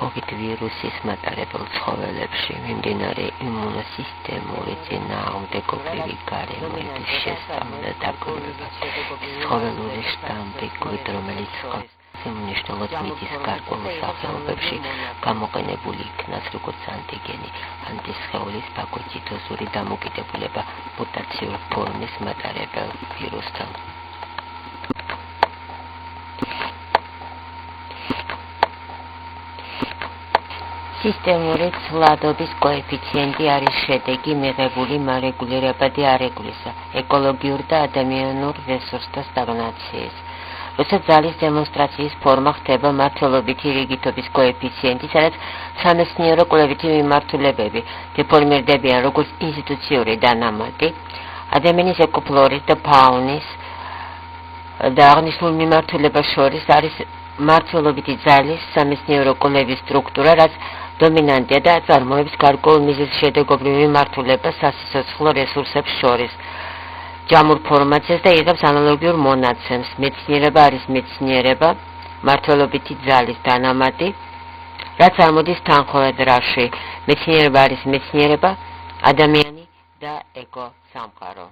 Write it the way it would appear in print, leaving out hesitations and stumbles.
COVID ვირუსის მატარებელ ცხოველებში მიმდინარე იმუნოსისტემური წინააღმდეგობრივი გარემოების შესწავლა დაკვირვება. ცხოველური შტამპი, რომელიც უმნიშვნელოდ მიდის გარკვეულ სახეობებში გამოყენებული იქნას როგორც ანტიგენი, ანტისხეულის ფაგოციტოზური დამოკიდებულება მუტაციურ ფორმის მატარებელ ვირუსთან. სისტემური ცვლადობის კოეფიციენტი არის შედეგი მიღებული მარეგულირებადი არეგულისა, ეკოლოგიურ და ადამიანურ რესურსთა სტაგნაციის. როცა ძალის დემონსტრაციის ფორმა ხდება მართლობითი რიგითობის კოეფიციენტი, სადაც სამეცნიერო კვლევითი მიმართულებები დეფორმირდებიან როგორც ინსტიტუციური დანამატი, ადამიანის ეკოფლორის და ფაუნის და აღნიშნულ მიმართულებას შორის არის მართლობითი ძალის სამეცნიერო კვლევის სტრუქტურა, რაც დომინანტია და წარმოებს გარკვეულ მიზეზშედეგობრივ მიმართულებას სასიცოცხლო რესურსებს შორის. ჯამურ ფორმაციას და იღებს ანალოგიურ მონაცემს. მეცნიერება არის მეცნიერება, მართლობითი ძალის დანამატი, რაც წარმოდის თანხმოვან რაში. მეცნიერება არის მეცნიერება, ადამიანი და ეკო სამყარო.